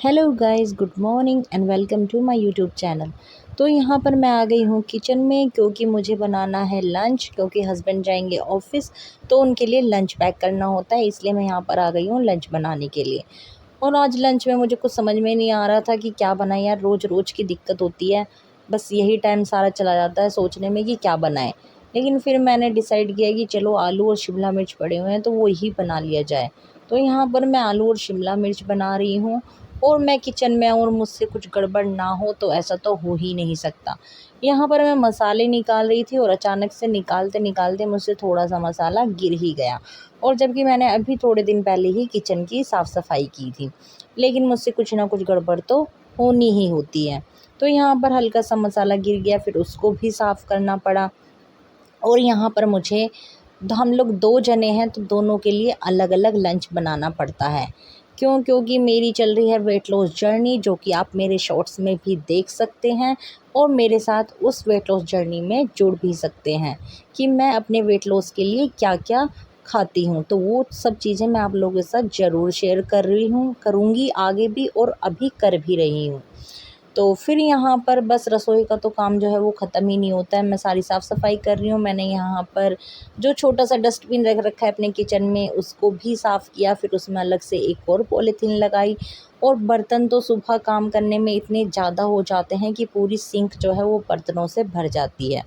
Hello guys, good morning and welcome to my YouTube channel. तो यहाँ पर मैं आ गई हूँ किचन में क्योंकि मुझे बनाना है लंच, क्योंकि हस्बैंड जाएंगे ऑफिस तो उनके लिए लंच पैक करना होता है, इसलिए मैं यहाँ पर आ गई हूँ लंच बनाने के लिए। और आज लंच में मुझे कुछ समझ में नहीं आ रहा था कि क्या बनाएं यार, रोज़ रोज़ की दिक्कत होती है। बस यही टाइम सारा चला जाता है सोचने में कि क्या बनाएं। लेकिन फिर मैंने डिसाइड किया कि चलो आलू और शिमला मिर्च पड़े हुए हैं तो वो ही बना लिया जाए। तो यहाँ पर मैं आलू और शिमला मिर्च बना रही हूँ और मैं किचन में और मुझसे कुछ गड़बड़ ना हो तो ऐसा तो हो ही नहीं सकता। यहाँ पर मैं मसाले निकाल रही थी और अचानक से निकालते निकालते मुझसे थोड़ा सा मसाला गिर ही गया, और जबकि मैंने अभी थोड़े दिन पहले ही किचन की साफ़ सफाई की थी। लेकिन मुझसे कुछ ना कुछ गड़बड़ तो होनी ही होती है। तो यहाँ पर हल्का सा मसाला गिर गया, फिर उसको भी साफ़ करना पड़ा। और यहाँ पर मुझे हम लोग 2 जने हैं तो दोनों के लिए अलग-अलग लंच बनाना पड़ता है। क्योंकि मेरी चल रही है वेट लॉस जर्नी, जो कि आप मेरे शॉर्ट्स में भी देख सकते हैं और मेरे साथ उस वेट लॉस जर्नी में जुड़ भी सकते हैं कि मैं अपने वेट लॉस के लिए क्या-क्या खाती हूँ। तो वो सब चीज़ें मैं आप लोगों के साथ ज़रूर शेयर कर रही हूँ, करूँगी आगे भी और अभी कर भी रही हूँ। तो फिर यहाँ पर बस रसोई का तो काम जो है वो ख़त्म ही नहीं होता है। मैं सारी साफ़-सफ़ाई कर रही हूँ। मैंने यहाँ पर जो छोटा-सा डस्टबिन रख रखा है अपने किचन में, उसको भी साफ़ किया, फिर उसमें अलग से एक और पॉलीथीन लगाई। और बर्तन तो सुबह काम करने में इतने ज़्यादा हो जाते हैं कि पूरी सिंक जो है वो बर्तनों से भर जाती है।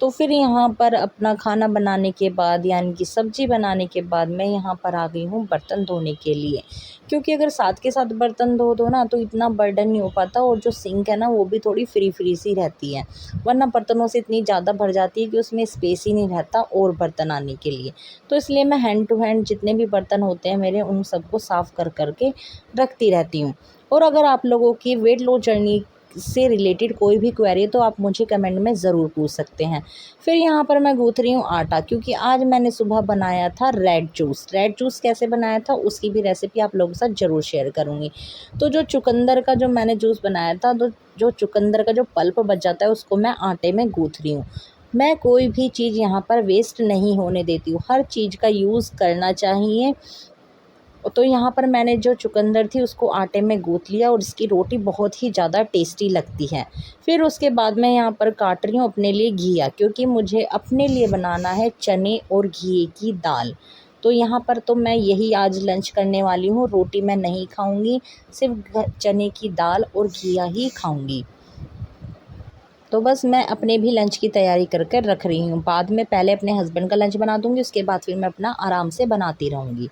तो फिर यहाँ पर अपना खाना बनाने के बाद, यानी कि सब्ज़ी बनाने के बाद, मैं यहाँ पर आ गई हूँ बर्तन धोने के लिए। क्योंकि अगर साथ के साथ बर्तन धो दो ना तो इतना बर्डन नहीं हो पाता, और जो सिंक है ना वो भी थोड़ी फ्री सी रहती है। वरना बर्तनों से इतनी ज़्यादा भर जाती है कि उसमें स्पेस ही नहीं रहता और बर्तन आने के लिए। तो इसलिए मैं हैंड टू हैंड जितने भी बर्तन होते हैं मेरे, उन सबको साफ़ कर के रखती रहती हूँ। और अगर आप लोगों की वेट लॉस जर्नी से रिलेटेड कोई भी क्वेरी है तो आप मुझे कमेंट में ज़रूर पूछ सकते हैं। फिर यहाँ पर मैं गूँथ रही हूँ आटा, क्योंकि आज मैंने सुबह बनाया था रेड जूस। रेड जूस कैसे बनाया था उसकी भी रेसिपी आप लोगों के साथ ज़रूर शेयर करूँगी। तो जो चुकंदर का जो मैंने जूस बनाया था, तो जो चुकंदर का जो पल्प बच जाता है उसको मैं आटे में गूँथ रही हूँ। मैं कोई भी चीज़ यहाँ पर वेस्ट नहीं होने देती हूँ, हर चीज़ का यूज़ करना चाहिए। तो यहाँ पर मैंने जो चुकंदर थी उसको आटे में गूँथ लिया और इसकी रोटी बहुत ही ज़्यादा टेस्टी लगती है। फिर उसके बाद मैं यहाँ पर काट रही हूँ अपने लिए घिया, क्योंकि मुझे अपने लिए बनाना है चने और घिए की दाल। तो यहाँ पर तो मैं यही आज लंच करने वाली हूँ, रोटी मैं नहीं खाऊँगी, सिर्फ़ चने की दाल और घिया ही खाऊँगी। तो बस मैं अपने भी लंच की तैयारी कर कर रख रही हूँ। बाद में पहले अपने हस्बैंड का लंच बना दूँगी, उसके बाद फिर मैं अपना आराम से बनाती रहूँगी।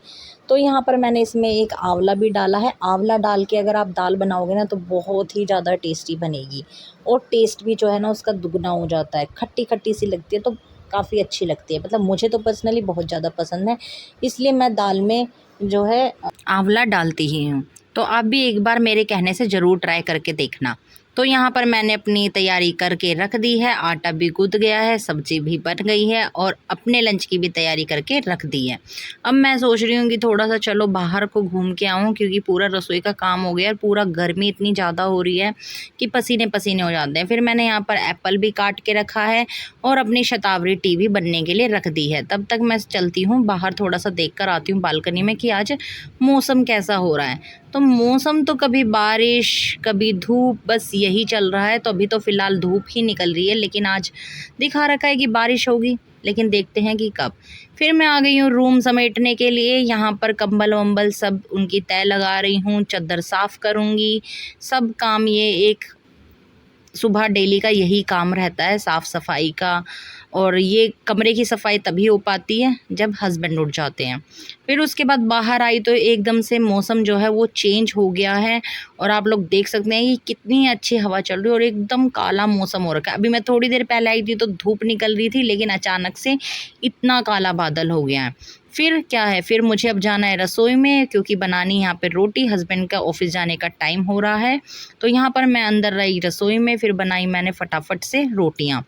तो यहाँ पर मैंने इसमें एक आंवला भी डाला है। आंवला डाल के अगर आप दाल बनाओगे ना तो बहुत ही ज़्यादा टेस्टी बनेगी, और टेस्ट भी जो है ना उसका दुगना हो जाता है। खट्टी-खट्टी सी लगती है तो काफ़ी अच्छी लगती है। मतलब मुझे तो पर्सनली बहुत ज़्यादा पसंद है, इसलिए मैं दाल में जो है आंवला डालती ही हूँ। तो आप भी एक बार मेरे कहने से ज़रूर ट्राई करके देखना। तो यहाँ पर मैंने अपनी तैयारी करके रख दी है, आटा भी गूँथ गया है, सब्ज़ी भी बन गई है और अपने लंच की भी तैयारी करके रख दी है। अब मैं सोच रही हूँ कि थोड़ा-सा चलो बाहर को घूम के आऊँ, क्योंकि पूरा रसोई का काम हो गया है, पूरा गर्मी इतनी ज़्यादा हो रही है कि पसीने-पसीने हो जाते हैं। फिर मैंने यहाँ पर एप्पल भी काट के रखा है और अपनी शतावरी टी भी बनने के लिए रख दी है। तब तक मैं चलती हूँ बाहर, थोड़ा-सा देख कर आती हूँ बालकनी में कि आज मौसम कैसा हो रहा है। तो मौसम तो कभी बारिश कभी धूप, बस यही चल रहा है। तो अभी तो फ़िलहाल धूप ही निकल रही है, लेकिन आज दिखा रखा है कि बारिश होगी, लेकिन देखते हैं कि कब। फिर मैं आ गई हूँ रूम समेटने के लिए। यहाँ पर कंबल-वंबल सब उनकी तह लगा रही हूँ, चद्दर साफ़ करूँगी। सब काम ये एक सुबह डेली का यही काम रहता है, साफ़ सफाई का। और ये कमरे की सफाई तभी हो पाती है जब हस्बैंड उठ जाते हैं। फिर उसके बाद बाहर आई तो एकदम से मौसम जो है वो चेंज हो गया है, और आप लोग देख सकते हैं कि कितनी अच्छी हवा चल रही है और एकदम काला मौसम हो रखा है। अभी मैं थोड़ी देर पहले आई थी तो धूप निकल रही थी, लेकिन अचानक से इतना काला बादल हो गया है। फिर क्या है, फिर मुझे अब जाना है रसोई में, क्योंकि बनानी यहाँ पे रोटी, हस्बैंड का ऑफिस जाने का टाइम हो रहा है। तो यहाँ पर मैं अंदर रही रसोई में, फिर बनाई मैंने फटाफट से रोटियाँ।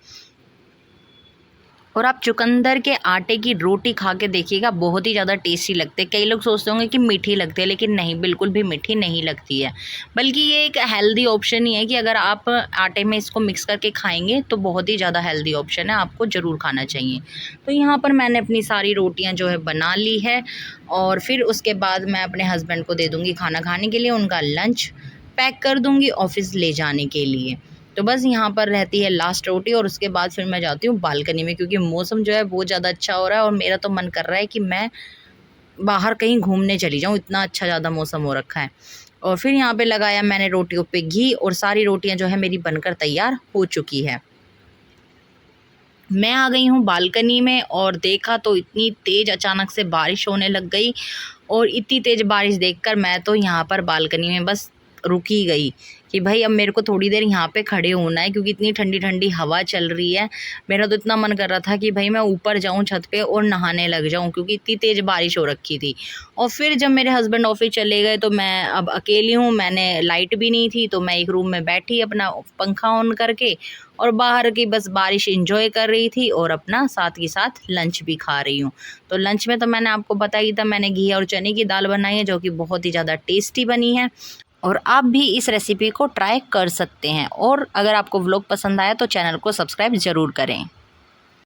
और आप चुकंदर के आटे की रोटी खा के देखिएगा, बहुत ही ज़्यादा टेस्टी लगते हैं। कई लोग सोचते होंगे कि मीठी लगती है, लेकिन नहीं, बिल्कुल भी मीठी नहीं लगती है। बल्कि ये एक हेल्दी ऑप्शन ही है कि अगर आप आटे में इसको मिक्स करके खाएंगे तो बहुत ही ज़्यादा हेल्दी ऑप्शन है, आपको ज़रूर खाना चाहिए। तो यहाँ पर मैंने अपनी सारी रोटियाँ जो है बना ली है, और फिर उसके बाद मैं अपने हस्बैंड को दे दूँगी खाना खाने के लिए, उनका लंच पैक कर दूँगी ऑफ़िस ले जाने के लिए। तो बस यहाँ पर रहती है लास्ट रोटी और उसके बाद फिर मैं जाती हूँ बालकनी में, क्योंकि मौसम जो है बहुत ज़्यादा अच्छा हो रहा है और मेरा तो मन कर रहा है कि मैं बाहर कहीं घूमने चली जाऊँ, इतना अच्छा ज़्यादा मौसम हो रखा है। और फिर यहाँ पे लगाया मैंने रोटियों पे घी और सारी रोटियाँ जो है मेरी बनकर तैयार हो चुकी है। मैं आ गई हूँ बालकनी में और देखा तो इतनी तेज़ अचानक से बारिश होने लग गई और इतनी तेज़ बारिश देखकर मैं तो यहाँ पर बालकनी में बस रुक ही गई कि भाई अब मेरे को थोड़ी देर यहाँ पे खड़े होना है, क्योंकि इतनी ठंडी ठंडी हवा चल रही है। मेरा तो इतना मन कर रहा था कि भाई मैं ऊपर जाऊँ छत पे और नहाने लग जाऊँ, क्योंकि इतनी तेज़ बारिश हो रखी थी। और फिर जब मेरे हस्बैंड ऑफिस चले गए तो मैं अब अकेली हूँ, मैंने लाइट भी नहीं थी तो मैं एक रूम में बैठी अपना पंखा ऑन करके और बाहर की बस बारिश एंजॉय कर रही थी और अपना साथ ही साथ लंच भी खा रही हूँ। तो लंच में तो मैंने आपको बताया ही था, मैंने घी और चने की दाल बनाई है जो कि बहुत ही ज़्यादा टेस्टी बनी है और आप भी इस रेसिपी को ट्राई कर सकते हैं। और अगर आपको व्लॉग पसंद आया तो चैनल को सब्सक्राइब ज़रूर करें।